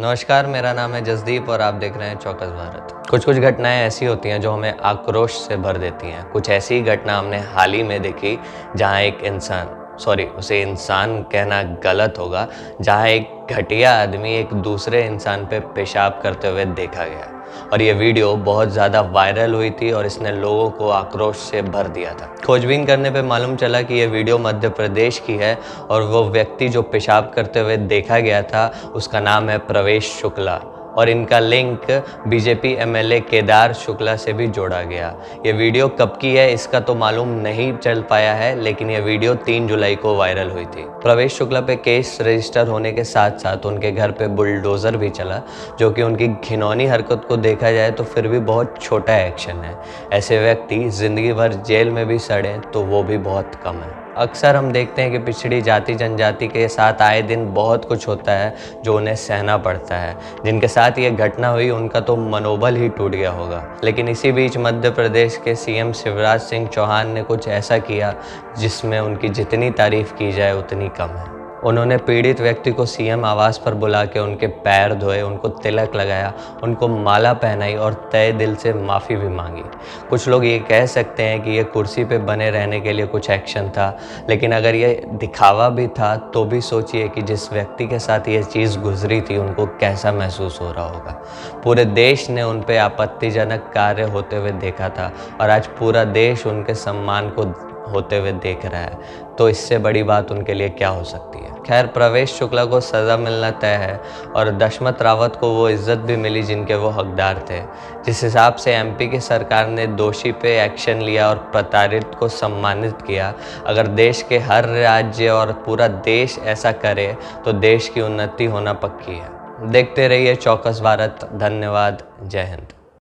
नमस्कार, मेरा नाम है जसदीप और आप देख रहे हैं चौकस भारत। कुछ घटनाएं ऐसी होती हैं जो हमें आक्रोश से भर देती हैं। कुछ ऐसी घटना हमने हाल ही में देखी जहां एक उसे इंसान कहना गलत होगा, जहां एक घटिया आदमी एक दूसरे इंसान पे पेशाब करते हुए देखा गया और ये वीडियो बहुत ज़्यादा वायरल हुई थी और इसने लोगों को आक्रोश से भर दिया था। खोजबीन करने पे मालूम चला कि ये वीडियो मध्य प्रदेश की है और वो व्यक्ति जो पेशाब करते हुए देखा गया था उसका नाम है प्रवेश शुक्ला और इनका link BJP MLA Kedar Shukla से भी जोड़ा गया। ये वीडियो कब की है इसका तो मालूम नहीं चल पाया है, लेकिन ये वीडियो 3 जुलाई को वायरल हुई थी। प्रवेश शुक्ला पे केस रजिस्टर होने के साथ साथ उनके घर पे बुलडोज़र भी चला, जो कि उनकी घिनौनी हरकत को देखा जाए तो फिर भी बहुत छोटा एक्शन है। ऐसे व्यक्ति ज़िंदगी भर जेल में भी सड़ें तो वो भी बहुत कम है। अक्सर हम देखते हैं कि पिछड़ी जाति जनजाति के साथ आए दिन बहुत कुछ होता है जो उन्हें सहना पड़ता है। जिनके साथ ये घटना हुई उनका तो मनोबल ही टूट गया होगा। लेकिन इसी बीच मध्य प्रदेश के सीएम शिवराज सिंह चौहान ने कुछ ऐसा किया जिसमें उनकी जितनी तारीफ की जाए उतनी कम है। उन्होंने पीड़ित व्यक्ति को सीएम आवास पर बुला के उनके पैर धोए, उनको तिलक लगाया, उनको माला पहनाई और तहे दिल से माफ़ी भी मांगी। कुछ लोग ये कह सकते हैं कि ये कुर्सी पे बने रहने के लिए कुछ एक्शन था, लेकिन अगर ये दिखावा भी था तो भी सोचिए कि जिस व्यक्ति के साथ ये चीज़ गुजरी थी उनको कैसा महसूस हो रहा होगा। पूरे देश ने उन पे आपत्तिजनक कार्य होते हुए देखा था और आज पूरा देश उनके सम्मान को होते हुए देख रहा है, तो इससे बड़ी बात उनके लिए क्या हो सकती है। खैर, प्रवेश शुक्ला को सज़ा मिलना तय है और दशमत रावत को वो इज्जत भी मिली जिनके वो हकदार थे। जिस हिसाब से एमपी की सरकार ने दोषी पे एक्शन लिया और प्रताड़ित को सम्मानित किया, अगर देश के हर राज्य और पूरा देश ऐसा करे तो देश की उन्नति होना पक्की है। देखते रहिए चौकस भारत। धन्यवाद। जय हिंद।